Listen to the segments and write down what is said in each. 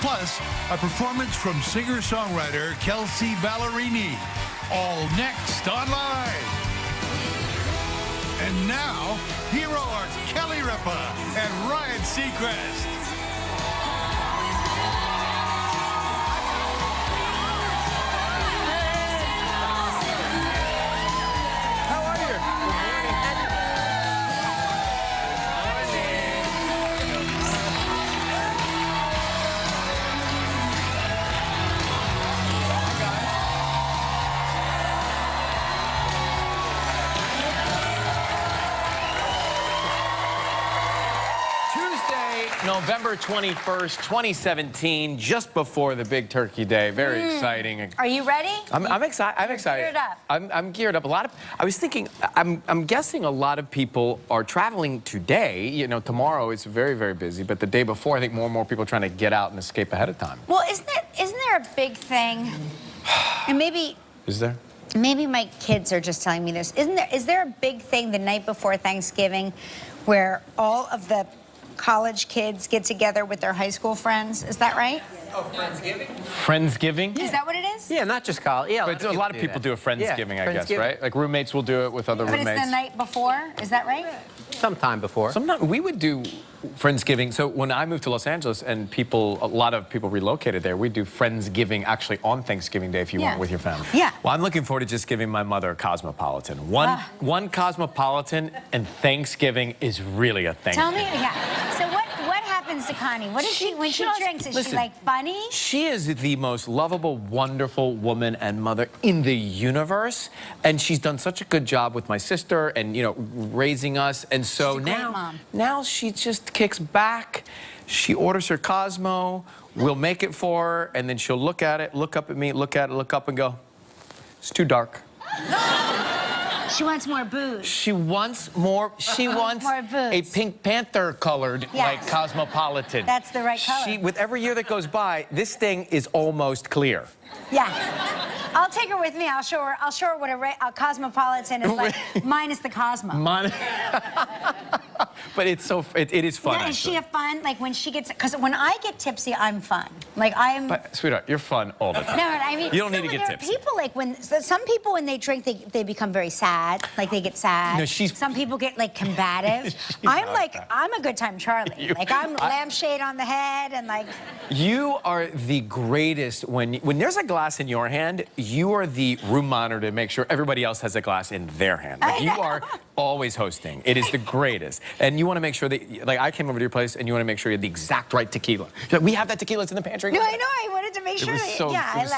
Plus, a performance from singer-songwriter Kelsey Ballerini. All next online. And now, here are Kelly Ripa and Ryan Seacrest. November 21st, 2017, just before the big turkey day. Very exciting. Are you ready? I'm excited. I'm excited. Geared up. I'm geared up. I was thinking, I'm guessing a lot of people are traveling today. You know, tomorrow is very, very busy, but the day before, I think more and more people are trying to get out and escape ahead of time. Well, isn't there a big thing? And maybe... Is there? Maybe my kids are just telling me this. Is there a big thing the night before Thanksgiving where all of the college kids get together with their high school friends? Is that right? Oh, Friendsgiving? Friendsgiving? Is that what it is? Yeah, not just college. Yeah, but a lot of people do a Friendsgiving, I guess, right? Like roommates will do it with other roommates. But it's the night before, is that right? Sometime before. Sometimes we would do Friendsgiving. So when I moved to Los Angeles and a lot of people relocated there, we do Friendsgiving actually on Thanksgiving Day if you want with your family. Yeah. Well, I'm looking forward to just giving my mother a Cosmopolitan. One Cosmopolitan and Thanksgiving is really a thing. Tell me, So what happens to Connie? What is she when she drinks? Is she like funny? She is the most lovable, wonderful woman and mother in the universe, and she's done such a good job with my sister and raising us. And so now she just kicks back. She orders her Cosmo. We'll make it for her, and then she'll look at it, look up at me, look at it, look up, and go, "It's too dark." She wants more booze. She wants more. She wants more booze. A Pink Panther colored like Cosmopolitan. That's the right color. With every year that goes by, this thing is almost clear. Yeah. I'll take her with me. I'll show her what a Cosmopolitan is like, minus the Cosmo. But it is fun. Now, is she a fun? Like when she gets, because when I get tipsy, I'm fun. Like But sweetheart, you're fun all the time. No, I mean, you don't need to get tipsy. People like some people when they drink, they become very sad. Like they get sad. No, some people get like combative. I'm a good time Charlie. Like I'm lampshade on the head and like. You are the greatest when there's a glass in your hand. You are the room monitor to make sure everybody else has a glass in their hand. Like, you are always hosting. It is the greatest. And you want to make sure that, like, I came over to your place and you want to make sure you have the exact right tequila. You're like, we have that tequila, it's in the pantry. No, I know. I wanted to make sure. It was so,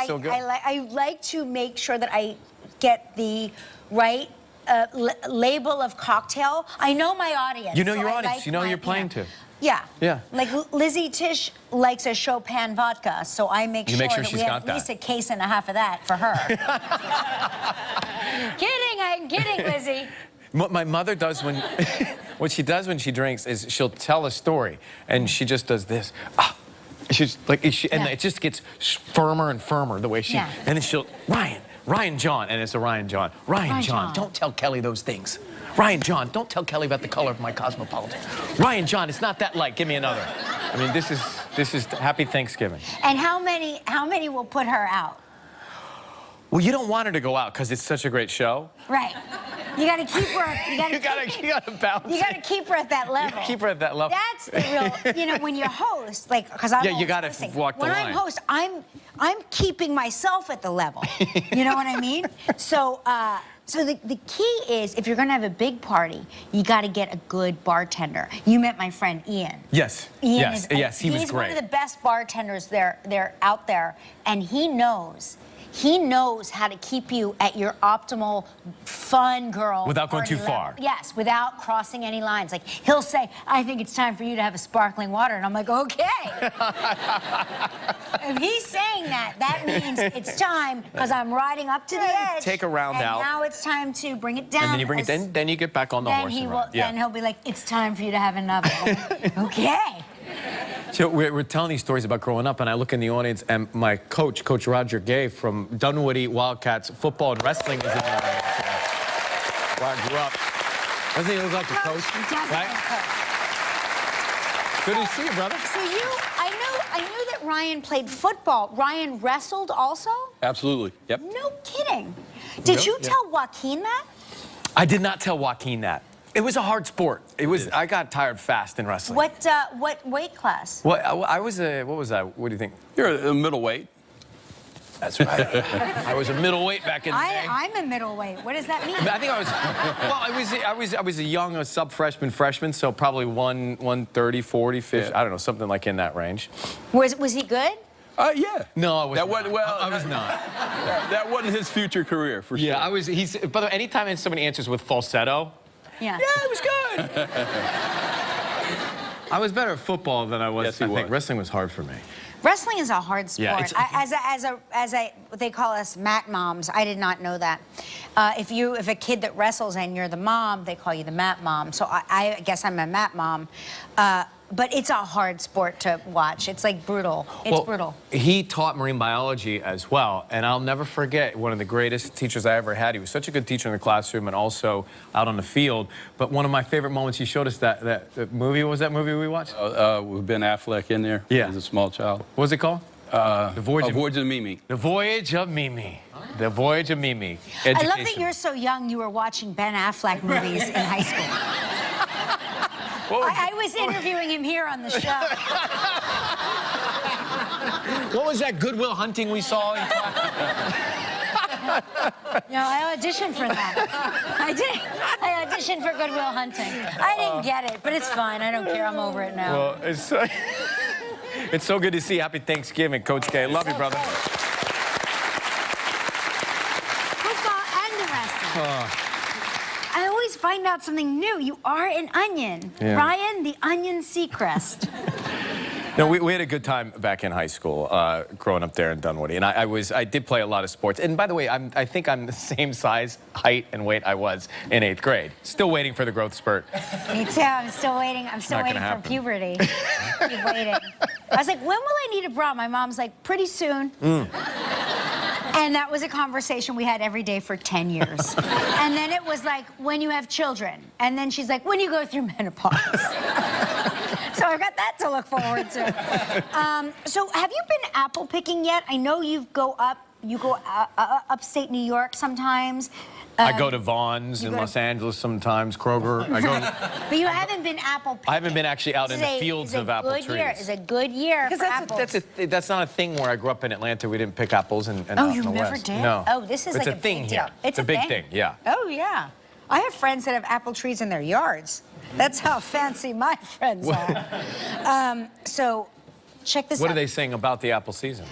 so good. I like to make sure that I get the right label of cocktail. I know my audience. You know your audience. You know who you're playing to. Yeah. Yeah. Like Lizzie Tish likes a Chopin vodka, so I make sure that we have at least a case and a half of that for her. I'm kidding, Lizzie. What my mother does what she does when she drinks is she'll tell a story, and she just does this. She's like, and it just gets firmer and firmer the way she, and then she'll, Ryan John, and it's a Ryan John. Ryan John, don't tell Kelly those things. Ryan John, don't tell Kelly about the color of my Cosmopolitan. Ryan John, it's not that light. Give me another. I mean, this is Happy Thanksgiving. And how many will put her out? Well, you don't want her to go out because it's such a great show. Right. You got to keep her. You got to balance. You got to keep her at that level. Keep her at that level. That's the real. When you host, like, because I'm you got to walk the line. When I'm host, I'm keeping myself at the level. You know what I mean? So. So the key is, if you're going to have a big party, you got to get a good bartender. You met my friend Ian. Yes. Ian he was great. He's one of the best bartenders they're out there, and he knows how to keep you at your optimal fun girl without going too level. far. Yes, without crossing any lines. Like he'll say, "I think it's time for you to have a sparkling water," and I'm like, "Okay." If he's saying that, that means it's time because I'm riding up to the edge. Take a round out. And now it's time to bring it down. And then you bring it. Then you get back on the horse. Then he'll be like, "It's time for you to have another." Okay. So we're telling these stories about growing up, and I look in the audience, and my coach, Coach Roger Gay from Dunwoody Wildcats football and wrestling, is in the audience. Where I grew up. Doesn't he look like a coach? Right? Good to see you, brother. So I knew that Ryan played football. Ryan wrestled also? Absolutely. Yep. No kidding. Did you tell Joaquin that? I did not tell Joaquin that. It was a hard sport. It was. I got tired fast in wrestling. What weight class? Well, I was a. What was that? What do you think? You're a middleweight. That's right. I was a middleweight back in the day. I'm a middleweight. What does that mean? I think I was. Well, I was a young sub-freshman, so probably 130, 40, 50. Yeah. I don't know, something like in that range. Was he good? Yeah. No, I was. That not. wasn't. Well, I was not. That wasn't his future career for sure. Yeah, I was. He's. By the way, anytime somebody answers with falsetto. Yeah. Yeah, it was good. I was better at football than I was. Yes, he I think was. wrestling was hard for me. Wrestling is a hard sport. Yeah, as what they call us mat moms, I did not know that. If a kid that wrestles and you're the mom, they call you the mat mom. So I guess I'm a mat mom. But it's a hard sport to watch. It's like brutal. It's brutal. He taught marine biology as well, and I'll never forget one of the greatest teachers I ever had. He was such a good teacher in the classroom and also out on the field. But one of my favorite moments, he showed us that movie. What was that movie we watched? With Ben Affleck in there. Yeah. As a small child. What was it called? The Voyage of Mimi. The Voyage of Mimi. The Voyage of Mimi. I love that you're so young. You were watching Ben Affleck movies in high school. I was interviewing him here on the show. What was that Good Will Hunting we saw in class? No, I auditioned for that. I did. I auditioned for Good Will Hunting. I didn't get it, but it's fine. I don't care. I'm over it now. Well, it's so good to see. Happy Thanksgiving, Coach K. Love you, brother. Football and the wrestling. I always find out something new. You are an onion. Yeah. Ryan, the Onion Seacrest. No, we had a good time back in high school, growing up there in Dunwoody, and I did play a lot of sports. And by the way, I think I'm the same size, height, and weight I was in 8th grade. Still waiting for the growth spurt. Me too. I'm still waiting. I'm still waiting for puberty. Keep waiting. I was like, when will I need a bra? My mom's like, pretty soon. And that was a conversation we had every day for 10 years. And then it was like, when you have children. And then she's like, when you go through menopause. So I've got that to look forward to. So have you been apple picking yet? I know you go upstate New York sometimes. I go to Vaughn's in Los Angeles sometimes, Kroger. But you haven't been apple picking. I haven't been actually out in the fields of apple trees. It's a good year for apples. That's not a thing where I grew up in Atlanta. We didn't pick apples and oh, out you in the never West. did? No. Oh, this is like a thing big here. deal. It's a big thing, yeah. Oh, yeah. I have friends that have apple trees in their yards. That's how fancy my friends are. So, check this out. What are they saying about the apple season?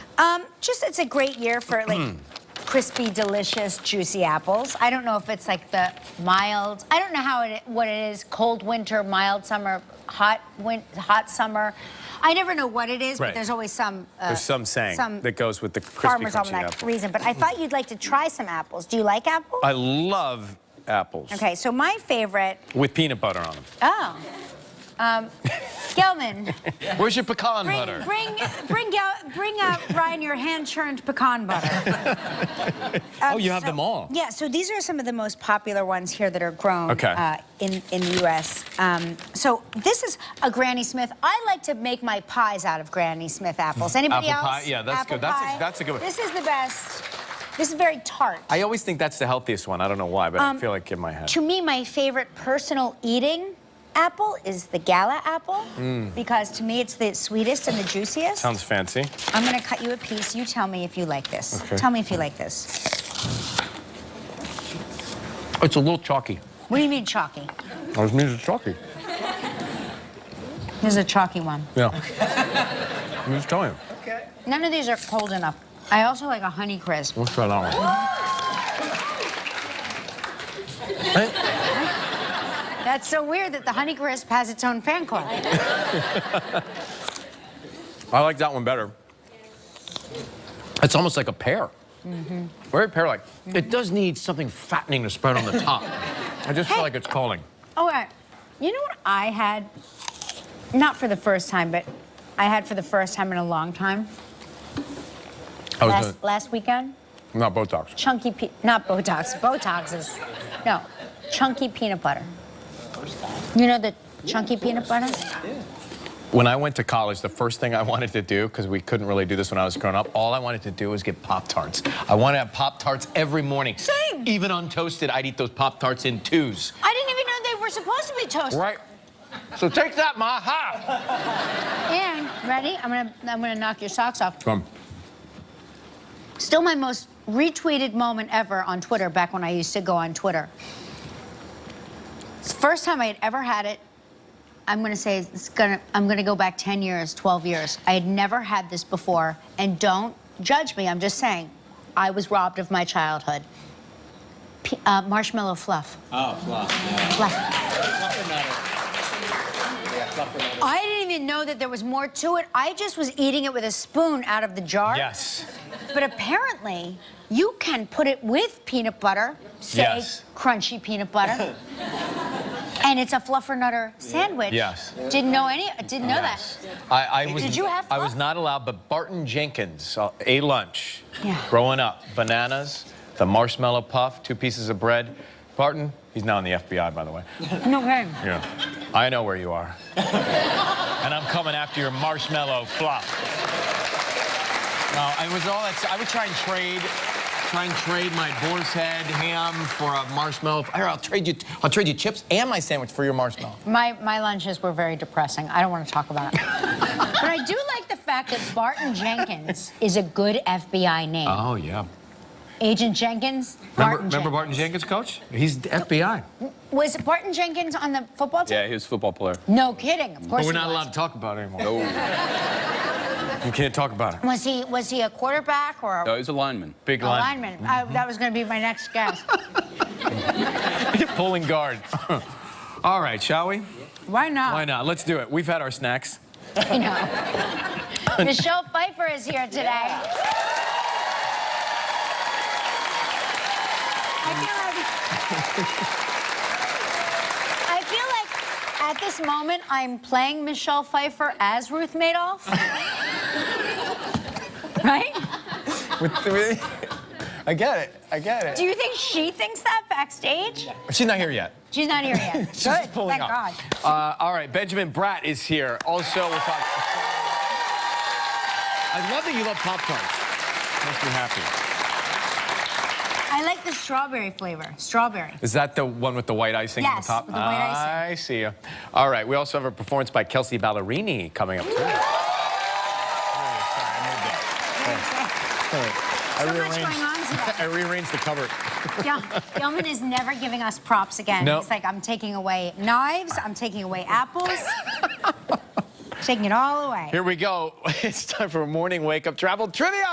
Just it's a great year for like crispy, delicious, juicy apples. I don't know if it's like the mild. I don't know what it is. Cold winter, mild summer, hot summer. I never know what it is, but there's always some. There's some saying that goes with the crispy, farmer's crunchy almanac apple. reason. But I thought you'd like to try some apples. Do you like apples? I love apples. Okay, so my favorite. With peanut butter on them. Oh. Gelman. Where's your pecan butter? Bring out, Ryan, your hand-churned pecan butter. Oh, you have them all. Yeah, so these are some of the most popular ones here that are grown in the U.S. So this is a Granny Smith. I like to make my pies out of Granny Smith apples. Anybody Apple else? pie? Yeah, that's Apple good. pie? That's a good one. This is the best. This is very tart. I always think that's the healthiest one. I don't know why, but I feel like in my head. To me, my favorite personal eating apple is the Gala apple because to me it's the sweetest and the juiciest. Sounds fancy. I'm gonna cut you a piece. You tell me if you like this. Okay. Tell me if you like this. It's a little chalky. What do you mean chalky? It means it's chalky. This is a chalky one. Yeah. I'm just telling you. Okay. None of these are cold enough. I also like a Honey Crisp. Let's try that one. That's so weird that the Honey Crisp has its own fan club. I like that one better. It's almost like a pear. Very pear-like. It does need something fattening to spread on the top. I just feel like it's calling. All right. You know what I had? Not for the first time, but I had for the first time in a long time. Last weekend? Not Botox. Not Botox. Botox is, no, chunky peanut butter. You know the chunky peanut butter? When I went to college, the first thing I wanted to do, because we couldn't really do this when I was growing up, all I wanted to do was get Pop-Tarts. I wanted to have Pop-Tarts every morning. Same. Even untoasted, I'd eat those Pop-Tarts in twos. I didn't even know they were supposed to be toasted. Right. So take that, Ma. Ha! And, ready? I'm gonna knock your socks off. Come. Still my most retweeted moment ever on Twitter, back when I used to go on Twitter. It's the first time I had ever had it. I'm gonna go back 10 years, 12 years. I had never had this before, and don't judge me, I'm just saying, I was robbed of my childhood. Marshmallow fluff. Oh, fluff. Yeah. Fluff. Fluffernutter. I didn't even know that there was more to it. I just was eating it with a spoon out of the jar. Yes. But apparently, you can put it with peanut butter, say Yes. crunchy peanut butter. And it's a fluffernutter sandwich. Yes. Didn't know that. Did you have I was fluff? not allowed, but Barton Jenkins ate lunch. Yeah. Growing up, bananas, the marshmallow puff, 2 pieces of bread. Barton, he's now in the FBI, by the way. No way. Yeah. I know where you are. And I'm coming after your marshmallow fluff. No, it was all that. I would try and trade my boar's head ham for a marshmallow. Here, I'll trade you chips and my sandwich for your marshmallow. My lunches were very depressing. I don't want to talk about it. But I do like the fact that Barton Jenkins is a good FBI name. Oh, yeah. Agent Jenkins, Remember Barton Jenkins, Coach? He's FBI. Was Barton Jenkins on the football team? Yeah, he was a football player. No kidding. Of course But we're he not was. allowed to talk about it anymore. No. You can't talk about it. Was he a quarterback or No, he's a lineman. Big a line. lineman? That was going to be my next guess. Pulling guard. All right, shall we? Why not? Why not? Let's do it. We've had our snacks. I know. Michelle Pfeiffer is here today. I feel like at this moment I'm playing Michelle Pfeiffer as Ruth Madoff. Right? I get it. I get it. Do you think she thinks that backstage? She's not here yet. She's not here yet. She's Good. pulling Thank up. God. All right, Benjamin Bratt is here. Also, we'll talk. I love that you love Pop-Tarts. Makes me happy. I like the strawberry flavor. Strawberry. Is that the one with the white icing on the Yes, top? with the white icing. I see you. All right, we also have a performance by Kelsey Ballerini coming up too. So much going on today. I rearranged the cover. Yeah, Yeoman is never giving us props again. No. He's like, I'm taking away knives, I'm taking away apples. Taking it all away. Here we go. It's time for a morning wake-up travel trivia.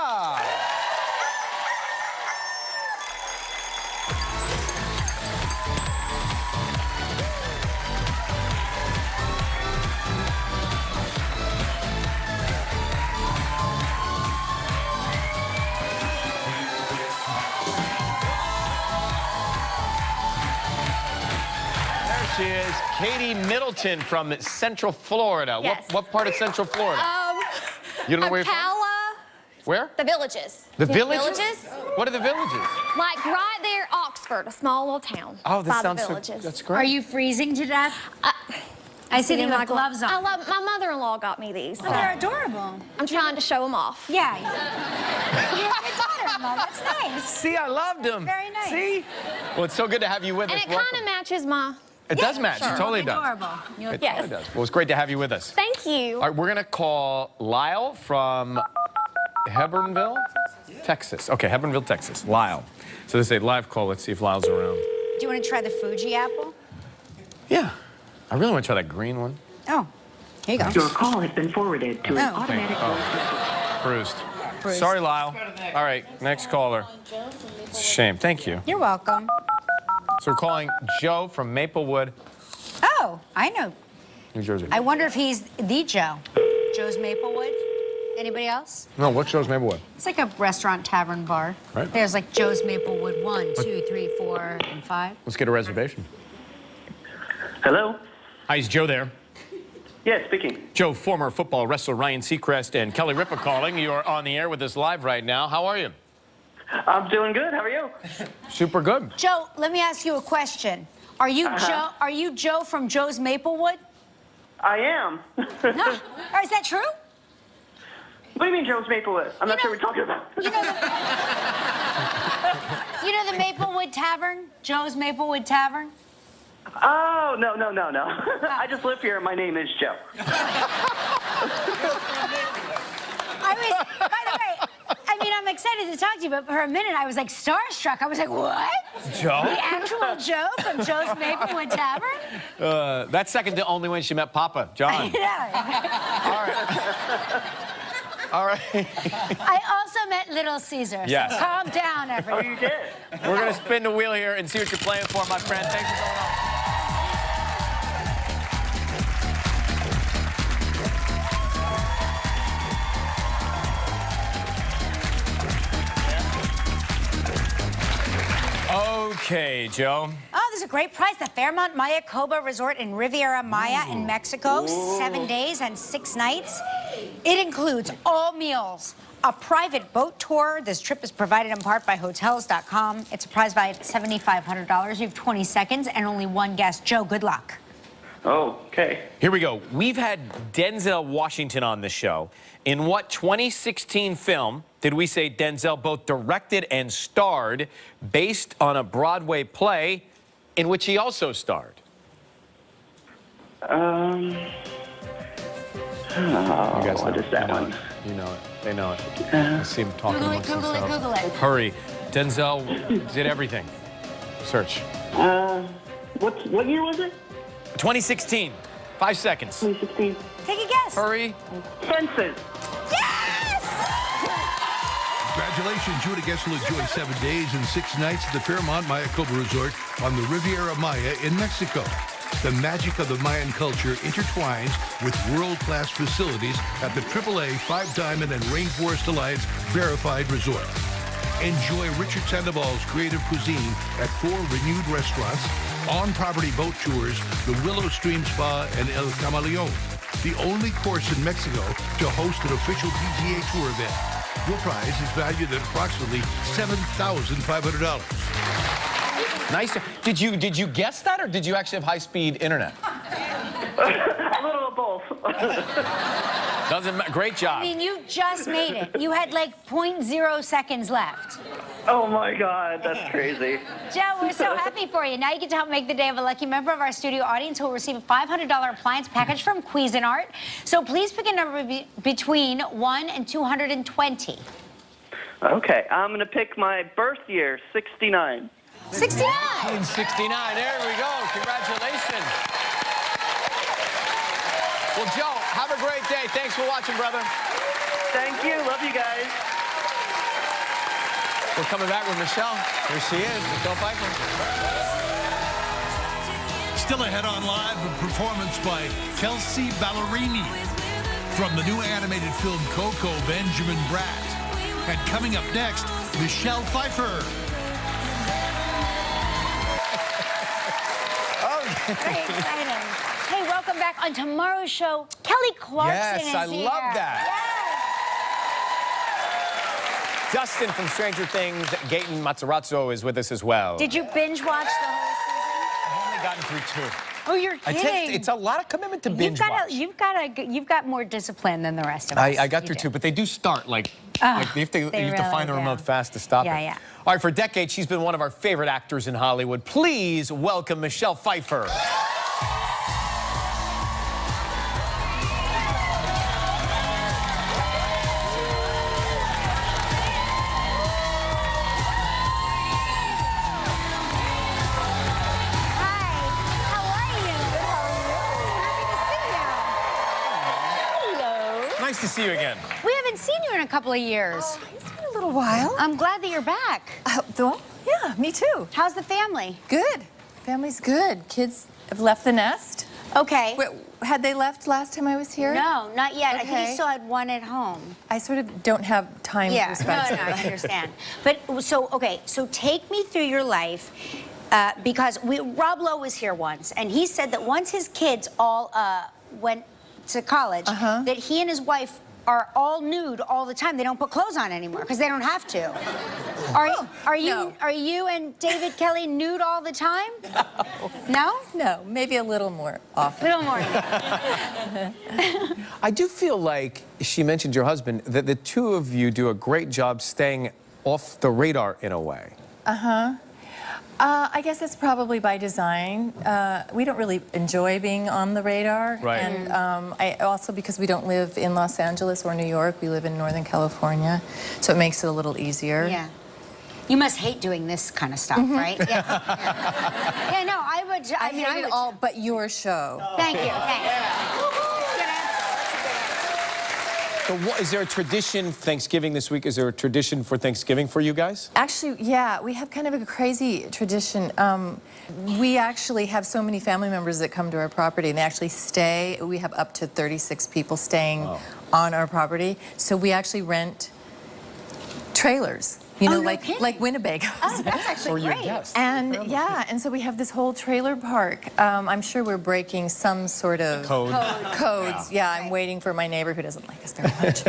She is Katie Middleton from Central Florida. Yes. What part of Central Florida? You don't know where you're from? Ocala, Where? the villages. The You know villages? Villages? What are the villages? Like right there, Oxford, a small little town. Oh, that by sounds the so, villages. that's great. Are you freezing to death? I see that you have gloves on. I love, my mother-in-law got me these. So They're adorable. I'm trying to show them off. Yeah. You have a daughter-in-law. That's nice. See, I loved them. Very nice. See? Well, it's so good to have you with And us. it kind of matches my... It does match. sure. It totally does. Adorable. You look It Yes. totally does. Well, it's great to have you with us. Thank you. All right, we're going to call Lyle from Hebronville, Texas. Okay, Hebronville, Texas. Lyle. So this is a live call. Let's see if Lyle's around. Do you want to try the Fuji apple? Yeah. I really want to try that green one. Oh, here you go. Your call has been forwarded to an Oh. automatic Bruised. Bruised. Sorry, Lyle. All right, next caller. It's a shame. Thank you. You're welcome. So we're calling Joe from Maplewood, Oh, I know. New Jersey. I wonder if he's the Joe. Joe's Maplewood. Anybody else? No, what's Joe's Maplewood? It's like a restaurant, tavern, bar. Right. There's like Joe's Maplewood 1, 2, 3, 4, and 5. Let's get a reservation. Hello? Hi, is Joe there? Yeah, speaking. Joe, former football wrestler Ryan Seacrest and Kelly Ripa calling. You are on the air with us live right now. How are you? I'm doing good. How are you? Super good. Joe, let me ask you a question. Are you Joe? Are you Joe from Joe's Maplewood? I am. No. Or is that true? What do you mean, Joe's Maplewood? I'm not sure what you're talking about. You know the Maplewood Tavern? Joe's Maplewood Tavern? Oh, no. I just live here and my name is Joe. By the way, I'm excited to talk to you, but for a minute I was like starstruck. I was like, what? Joe? The actual Joe from Joe's Maplewood Tavern? That's second to only when she met Papa, John. All right. I also met Little Caesar. So Yes. calm down, everyone. Oh, you did? We're going to spin the wheel here and see what you're playing for, my friend. Thanks for going on. Okay, Joe. Oh, there's a great prize. The Fairmont Maya Coba Resort in Riviera Maya in Mexico. 7 days and 6 nights. It includes all meals, a private boat tour. This trip is provided in part by Hotels.com. It's a prize value of $7,500. You have 20 seconds and only one guest. Joe, good luck. Oh, okay. Here we go. We've had Denzel Washington on the show. In what 2016 film did we say Denzel both directed and starred based on a Broadway play in which he also starred? What is that one? You know it. They know it. I see him talking Google it, amongst Google it, themselves. Google it. Hurry. Denzel did everything. Search. What year was it? 2016. 5 seconds. 2016. Take a guess. Hurry. Fences. Yes! Congratulations, you and a guest will enjoy 7 days and 6 nights at the Fairmont Maya Coba Resort on the Riviera Maya in Mexico. The magic of the Mayan culture intertwines with world-class facilities at the AAA 5 Diamond and Rainforest Alliance verified resort. Enjoy Richard Sandoval's creative cuisine at 4 renewed restaurants, on-property boat tours, the Willow Stream Spa, and El Camaleon, the only course in Mexico to host an official PGA Tour event. Your prize is valued at approximately $7,500. Nice. Did you guess that, or did you actually have high-speed internet? A little of both. Doesn't matter. Great job. I mean, you just made it. You had like 0.0 seconds left. Oh, my God. That's crazy. Joe, we're so happy for you. Now you get to help make the day of a lucky member of our studio audience who will receive a $500 appliance package from Cuisinart. So please pick a number between 1 and 220. Okay. I'm going to pick my birth year, 69. 69. 1969. There we go. Congratulations. Well, Joe, have a great day. Thanks for watching, brother. Thank you. Love you guys. We're coming back with Michelle. Here she is, Michelle Pfeiffer. Still ahead on live, a performance by Kelsey Ballerini from the new animated film Coco, Benjamin Bratt. And coming up next, Michelle Pfeiffer. Very exciting. Hey, welcome back on tomorrow's show. Kelly Clarkson is Yes, I here. love that. Yes. Dustin from Stranger Things, Gaten Mazzarazzo is with us as well. Did you binge watch the whole season? I've only gotten through 2. Oh, you're kidding. It's a lot of commitment to binge watch. You've got more discipline than the rest of us. I got You through do. 2, but they do start like you have to they find the really remote do. fast to stop it. Yeah. All right, for decades, she's been one of our favorite actors in Hollywood. Please welcome Michelle Pfeiffer. Nice to see you again. We haven't seen you in a couple of years. Oh, it's been a little while. I'm glad that you're back. Well, yeah, me too. How's the family? Good. Family's good. Kids have left the nest. Okay. Wait, had they left last time I was here? No, not yet. I think Okay. you still had one at home. I sort of don't have time Yeah, to no, I spend. understand. But so take me through your life because Rob Lowe was here once, and he said that once his kids all went to college, that he and his wife are all nude all the time. They don't put clothes on anymore because they don't have to. Are you and David Kelly nude all the time? No? No, maybe a little more often. A little more. I do feel like she mentioned your husband, that the two of you do a great job staying off the radar in a way. I guess it's probably by design. We don't really enjoy being on the radar. Right. And I also, because we don't live in Los Angeles or New York, we live in Northern California, so it makes it a little easier. Yeah. You must hate doing this kind of stuff, right? Yeah. Yeah, no, I would. I hate it all but your show. Thank you. Thanks. So is there a tradition, Thanksgiving this week, is there a tradition for Thanksgiving for you guys? Actually, yeah, we have kind of a crazy tradition. We actually have so many family members that come to our property, and they actually stay. We have up to 36 people staying on our property. So we actually rent trailers. You know, like Winnebago. Oh, that's actually great. And yeah, and so we have this whole trailer park. I'm sure we're breaking some sort of codes. Yeah, I'm waiting for my neighbor who doesn't like us very much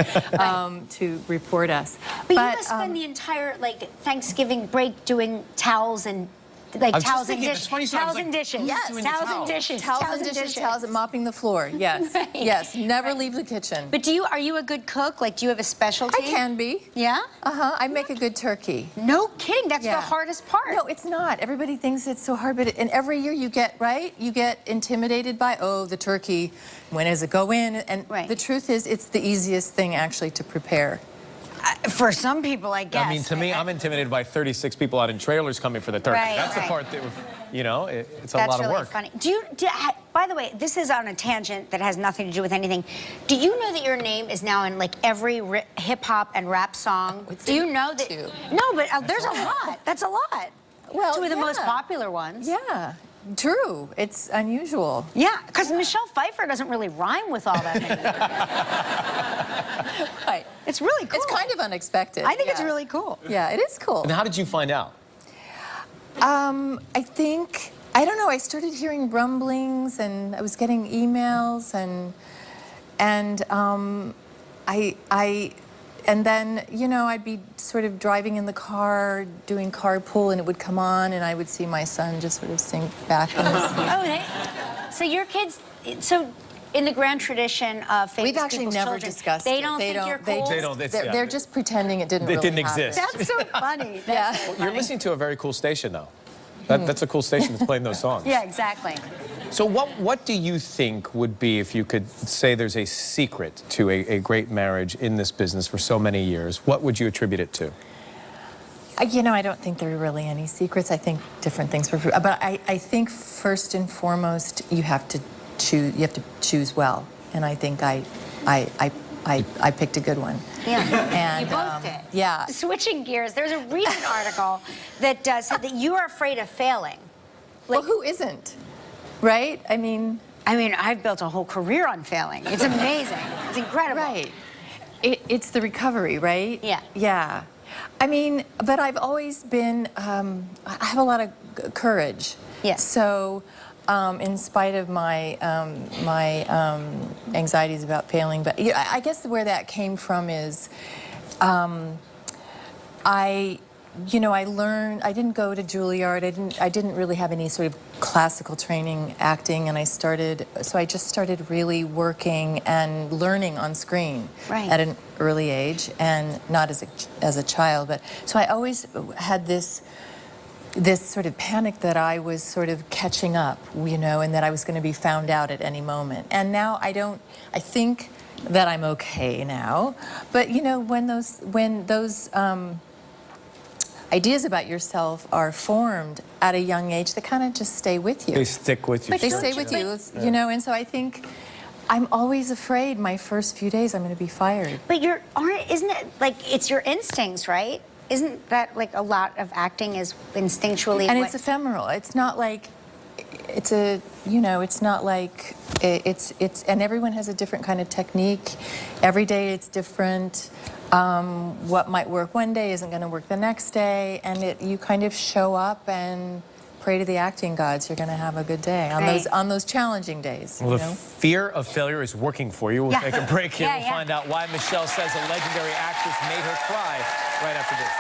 to report us. But you must spend the entire Thanksgiving break doing towels and towels and dishes. Towels and dishes. Yes, towels and dishes. Towels and mopping the floor. Yes, yes. Never leave the kitchen. But are you a good cook? Like, do you have a specialty? I can be. Yeah? I make a good turkey. No kidding. That's the hardest part. No, it's not. Everybody thinks it's so hard, but and every year you get intimidated by, oh, the turkey. When does it go in? And the truth is, it's the easiest thing actually to prepare. For some people, I guess. I mean, to me, I'm intimidated by 36 people out in trailers coming for the turkey. That's the part that, you know, it's a lot of work. That's really funny. By the way, this is on a tangent that has nothing to do with anything. Do you know that your name is now in every hip-hop and rap song? Do you know that? No, but there's a lot. That's a lot. Well, two of the most popular ones. Yeah. True. It's unusual. Yeah, because Michelle Pfeiffer doesn't really rhyme with all that many. Right. It's really cool. It's kind of unexpected. I think it's really cool. Yeah, it is cool. And how did you find out? I think, I don't know, I started hearing rumblings and I was getting emails and then, you know, I'd be sort of driving in the car, doing carpool, and it would come on, and I would see my son just sort of sink back in the seat. So your kids, in the grand tradition of famous We've actually never discussed it. They don't think you're cool? They're just pretending it didn't exist. That's so funny. That's so funny. You're listening to a very cool station, though. That's a cool station that's playing those songs. Yeah, exactly. So what do you think would be, if you could say there's a secret to a great marriage in this business for so many years, what would you attribute it to? You know, I don't think there are really any secrets. I think different things. But I think first and foremost, you have to choose well. And I think I picked a good one. Yeah, and, you both did. Yeah. Switching gears, there's a recent article that said that you are afraid of failing. Well, who isn't? Right? I mean, I've built a whole career on failing. It's amazing. It's incredible. Right. It's the recovery, right? Yeah. Yeah. I mean, but I've always been, I have a lot of courage. Yes. So, in spite of my anxieties about failing, but I guess where that came from is, I learned, I didn't go to Juilliard, I didn't really have any sort of classical training acting, and so I just started really working and learning on screen at an early age, and not as a child, but so I always had this sort of panic that I was sort of catching up, you know, and that I was going to be found out at any moment. And now I think that I'm okay now, but you know, when those ideas about yourself are formed at a young age, they kind of just stay with you. They stick with you. They stay with you, you know, and so I think I'm always afraid my first few days I'm going to be fired. But isn't it it's your instincts, right? Isn't that a lot of acting is instinctually? And it's ephemeral. It's not like, it's not like, and everyone has a different kind of technique. Every day it's different. What might work one day isn't going to work the next day, and you kind of show up and pray to the acting gods. You're going to have a good day on those challenging days. Well, you the know? fear of failure is working for you. We'll take a break here. We'll find out why Michelle says a legendary actress made her cry right after this.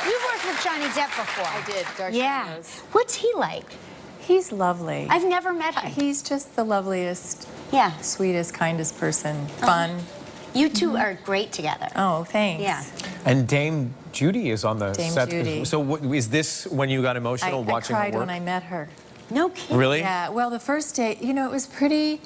You've worked with Johnny Depp before. I did, Dark Yeah. Shadows. What's he like? He's lovely. I've never met him. He's just the loveliest, Yeah. sweetest, kindest person. Fun. You two are great together. Oh, thanks. Yeah. And Dame Judy is on the Dame set. Judy. So is this when you got emotional watching I her cried work? when I met her. No kidding. Really? Yeah, well, the first day, you know, it was pretty,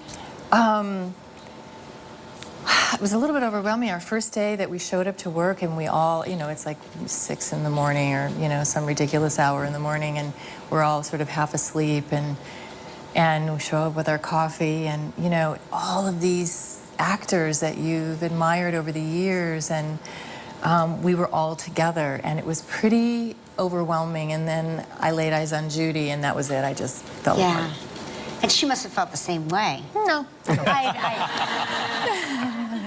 it was a little bit overwhelming. Our first day that we showed up to work, and we all, you know, it's like 6 in the morning or, you know, some ridiculous hour in the morning, and we're all sort of half asleep, and we show up with our coffee, and, you know, all of these actors that you've admired over the years, and we were all together, and it was pretty overwhelming. And then I laid eyes on Judy, and that was it. I just fell apart. And she must have felt the same way. No.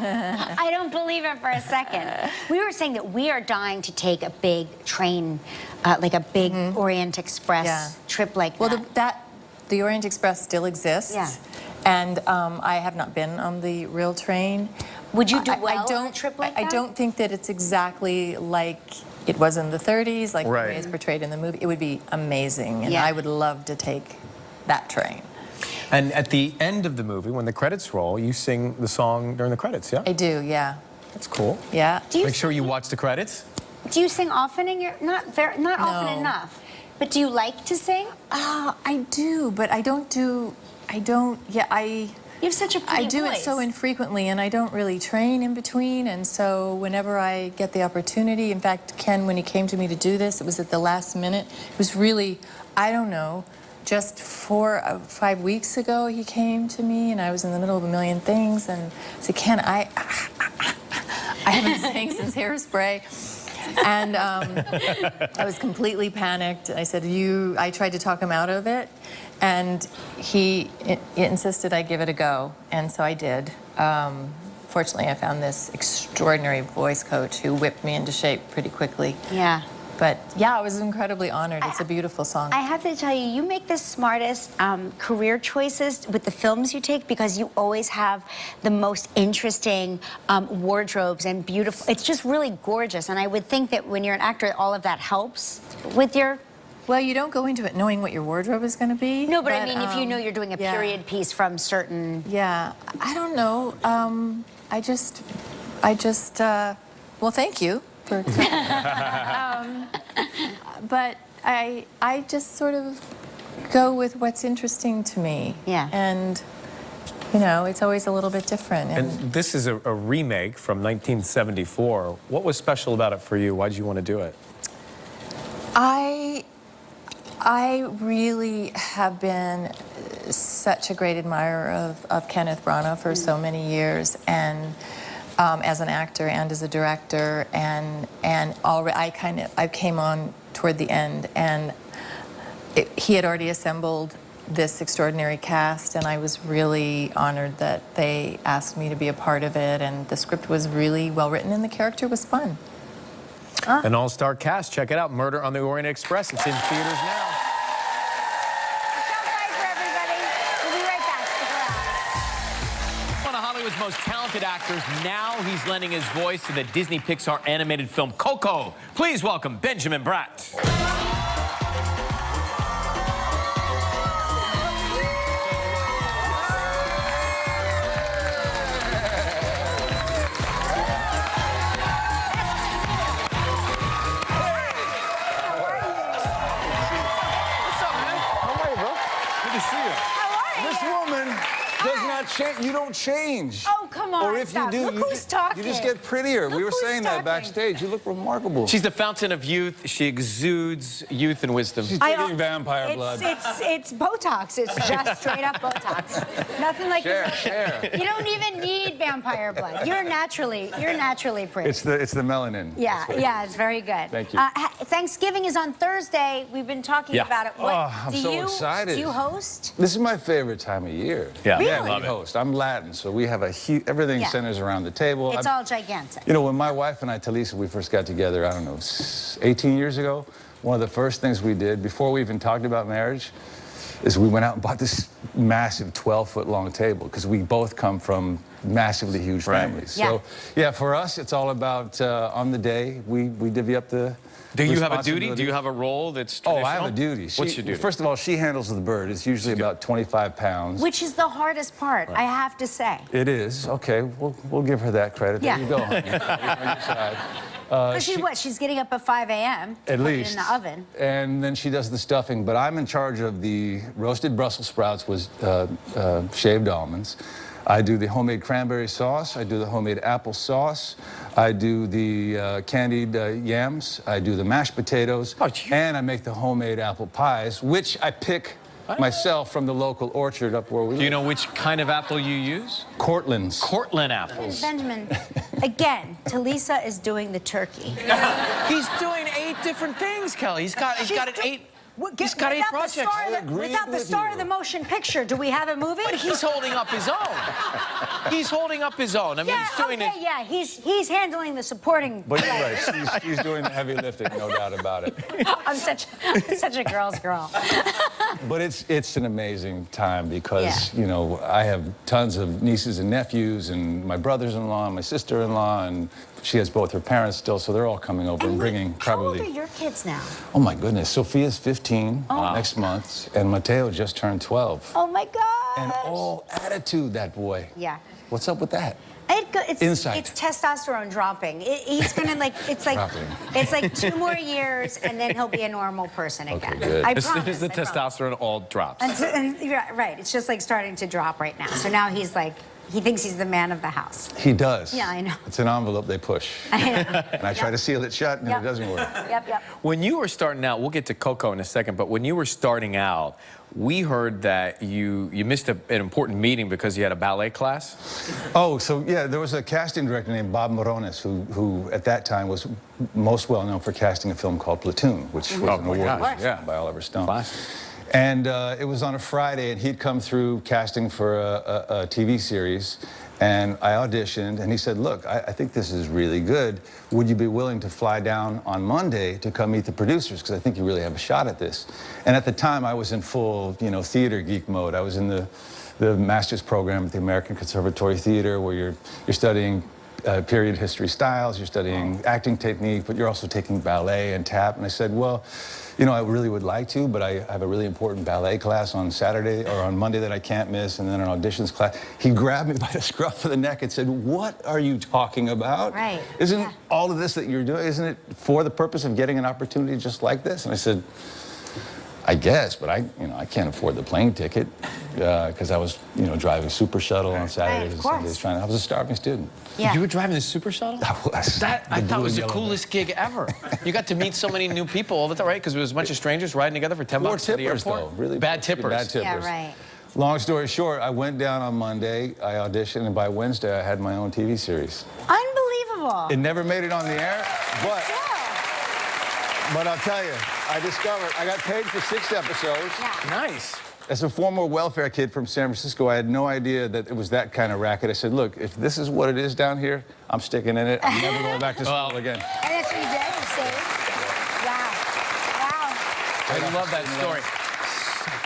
I don't believe it for a second. We were saying that we are dying to take a big train, like a big Orient Express trip like that. Well, the Orient Express still exists. Yeah. And I have not been on the real train. Would you do well on a trip like that? I don't think that it's exactly like it was in the 30s, like the way Right. it's portrayed in the movie. It would be amazing, and I would love to take that train. And at the end of the movie, when the credits roll, you sing the song during the credits, yeah? I do, yeah. That's cool. Yeah. Make sure you watch the credits. Do you sing often in your, not often enough, but do you like to sing? I do, but I don't, you have such a pretty I do voice. it so infrequently, and I don't really train in between, and so whenever I get the opportunity, in fact, Ken, when he came to me to do this, it was at the last minute. It was really, I don't know, just 4 or 5 weeks ago he came to me, and I was in the middle of a million things, and I said, Ken, I haven't sang since Hairspray. And I was completely panicked. I said, I tried to talk him out of it, and he insisted I give it a go, and so I did. Fortunately, I found this extraordinary voice coach who whipped me into shape pretty quickly. Yeah. But yeah, I was incredibly honored. It's a beautiful song. I have to tell you, you make the smartest career choices with the films you take, because you always have the most interesting wardrobes and beautiful. It's just really gorgeous. And I would think that when you're an actor, all of that helps with your. Well, you don't go into it knowing what your wardrobe is going to be. No, but I mean, if you know you're doing a period piece from certain. Yeah, I don't know. I just, well, thank you. But I just sort of go with what's interesting to me. Yeah. And, you know, it's always a little bit different. And this is a remake from 1974. What was special about it for you? Why did you want to do it? I really have been such a great admirer of Kenneth Branagh for so many years, and as an actor and as a director, and already I came on toward the end, and he had already assembled this extraordinary cast, and I was really honored that they asked me to be a part of it, and the script was really well written and the character was fun. An all-star cast. Check it out. Murder on the Orient Express. It's in theaters now. Michelle Pfeiffer, everybody. We'll be right back. Stick around. One of Hollywood's most talented actors. Now he's lending his voice to the Disney Pixar animated film Coco. Please welcome Benjamin Bratt. You don't change. Oh, come on. Or if stop. you do, Look who's talking. you just get prettier. We were who's saying that backstage. You look remarkable. She's the fountain of youth. She exudes youth and wisdom. She's taking vampire blood. It's Botox. It's just straight up Botox. Nothing like Share. You don't even need vampire vampire blood. You're naturally pretty. It's the melanin. Yeah, yeah, it's very good. Thank you. Thanksgiving is on Thursday. We've been talking about it. I'm so excited. Do you host? This is my favorite time of year. Yeah, Really? I love I it. host. I'm Latin, so we have a huge, everything centers around the table. It's all gigantic. You know, when my wife and I, Talisa, we first got together, I don't know, 18 years ago, one of the first things we did, before we even talked about marriage, is we went out and bought this massive 12-foot-long table, because we both come from massively huge families. So, yeah, for us, it's all about, on the day, we divvy up the Do you have a duty? Do you have a role that's traditional? Oh, I have a duty. What's your duty? First of all, she handles the bird. It's usually about 25 pounds. Which is the hardest part, I have to say. It is. Okay, we'll give her that credit. Yeah. There you go, honey. On your side. Because she's getting up at 5 a.m. At least. In the oven. And then she does the stuffing, but I'm in charge of the roasted Brussels sprouts with shaved almonds. I do the homemade cranberry sauce. I do the homemade apple sauce. I do the candied yams. I do the mashed potatoes. And I make the homemade apple pies, which I pick myself from the local orchard up where we live. Do you know which kind of apple you use? Cortland's. Cortland apples. Benjamin, again, Talisa is doing the turkey. He's doing 8 different things, Kelly. He's got 8. He's got 8 projects. Without the star of the motion picture, do we have a movie? But he's holding up his own. He's holding up his own. I mean, he's doing it. Yeah, he's handling the supporting. But you're right. She's doing the heavy lifting, no doubt about it. I'm such a girl's girl. But it's an amazing time because, you know, I have tons of nieces and nephews and my brothers-in-law and my sister-in-law, and she has both her parents still, so they're all coming over and bringing probably... How old are your kids now? Oh, my goodness. Sophia's 15 next month, and Mateo just turned 12. Oh, my God. And all attitude, that boy. Yeah. What's up with that? It's testosterone dropping. He's gonna it's like 2 more years and then he'll be a normal person again. Okay, good. As soon as the testosterone all drops. Right, it's just like starting to drop right now. So now he's like, he thinks he's the man of the house. He does. Yeah, I know. It's an envelope they push. I know. And I try to seal it shut, and it doesn't work. Yep. When you were starting out, we'll get to Coco in a second, but when you were starting out, we heard that you missed an important meeting because you had a ballet class. Oh, so yeah, there was a casting director named Bob Morones who at that time was most well known for casting a film called Platoon, which was an award by Oliver Stone. Class. And it was on a Friday, and he'd come through casting for a TV series, and I auditioned, and he said, look, I think this is really good. Would you be willing to fly down on Monday to come meet the producers? Because I think you really have a shot at this. And at the time, I was in full, you know, theater geek mode. I was in the master's program at the American Conservatory Theater, where you're studying period history styles, you're studying acting technique, but you're also taking ballet and tap. And I said, well, you know, I really would like to, but I have a really important ballet class on Saturday or on Monday that I can't miss, and then an auditions class. He grabbed me by the scruff of the neck and said, what are you talking about? Right. Isn't all of this that you're doing, isn't it for the purpose of getting an opportunity just like this? And I said, I guess, but I can't afford the plane ticket because I was, driving Super Shuttle on Saturdays and Sundays. I was a starving student. Yeah. You were driving the Super Shuttle? I was. I thought was the coolest gig ever. You got to meet so many new people all the time, right? Because it was a bunch of strangers riding together for 10 bucks to the airport. Though. Really bad tippers. Bad tippers. Yeah, right. Long story short, I went down on Monday, I auditioned, and by Wednesday I had my own TV series. Unbelievable. It never made it on the air, but I'll tell you, I discovered I got paid for 6 episodes. Yeah. Nice. As a former welfare kid from San Francisco, I had no idea that it was that kind of racket. I said, look, if this is what it is down here, I'm sticking in it. I'm never going back to school again. And that's what you did, you stayed? Wow. I love that story.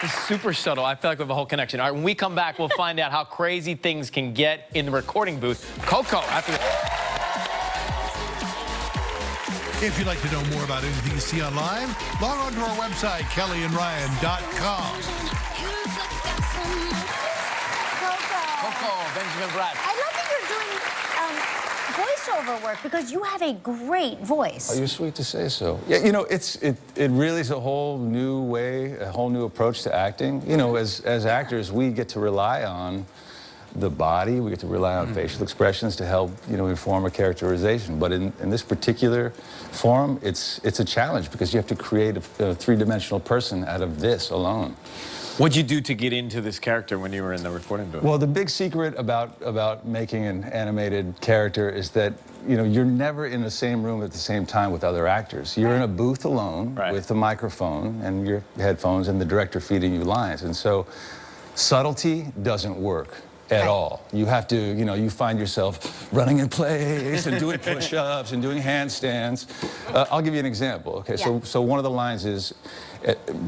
The Super Shuttle, I feel like we have a whole connection. All right, when we come back, we'll find out how crazy things can get in the recording booth. Coco, after... If you'd like to know more about anything you see online, log on to our website, kellyandryan.com. Coco, Benjamin Bratt. I love that you're doing voiceover work because you have a great voice. Oh, you're sweet to say so. Yeah, it really is a whole new way, a whole new approach to acting. As actors, we get to rely on the body. We get to rely on facial expressions to help, inform a characterization. But in this particular form, it's a challenge because you have to create a three-dimensional person out of this alone. What'd you do to get into this character when you were in the recording booth? Well, the big secret about making an animated character is that, you're never in the same room at the same time with other actors. You're in a booth alone with a microphone and your headphones and the director feeding you lines. And so subtlety doesn't work at all. You have to, you find yourself running in place and doing push-ups and doing handstands. I'll give you an example. Okay, so one of the lines is,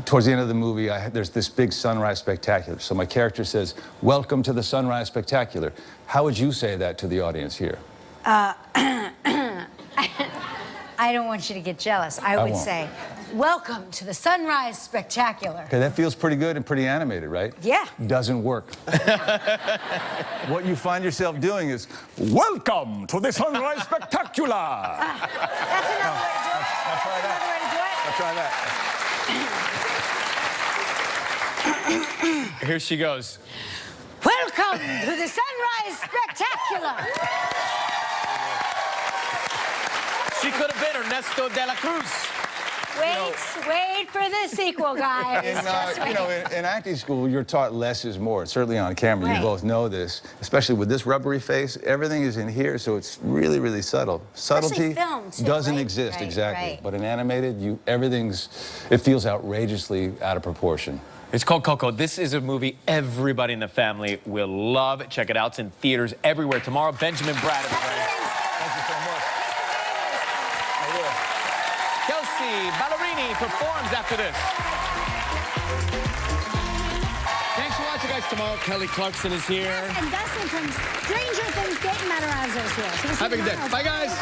towards the end of the movie, there's this big sunrise spectacular. So my character says, "Welcome to the sunrise spectacular." How would you say that to the audience here? I don't want you to get jealous. I would say, "Welcome to the sunrise spectacular." Okay, that feels pretty good and pretty animated, right? Yeah. Doesn't work. What you find yourself doing is, "Welcome to the sunrise spectacular." That's another way to do it. I'll try that. Another way to do it. I'll try that. Here she goes. Welcome to the sunrise spectacular. She could have been Ernesto de la Cruz. Wait for the sequel, guys. In acting school, you're taught less is more. Certainly on camera, you both know this. Especially with this rubbery face, everything is in here, so it's really, really subtle. Subtlety film, too, doesn't right? exist, exactly. Right. But in animated, it feels outrageously out of proportion. It's called Coco. This is a movie everybody in the family will love. Check it out. It's in theaters everywhere tomorrow. Benjamin Bratt, everybody. Thank you so much. Kelsey Ballerini performs after this. Thanks for watching, guys. Tomorrow, Kelly Clarkson is here. And Dustin from Stranger Things Dating Matter is here. So Have a good day. Bye, guys.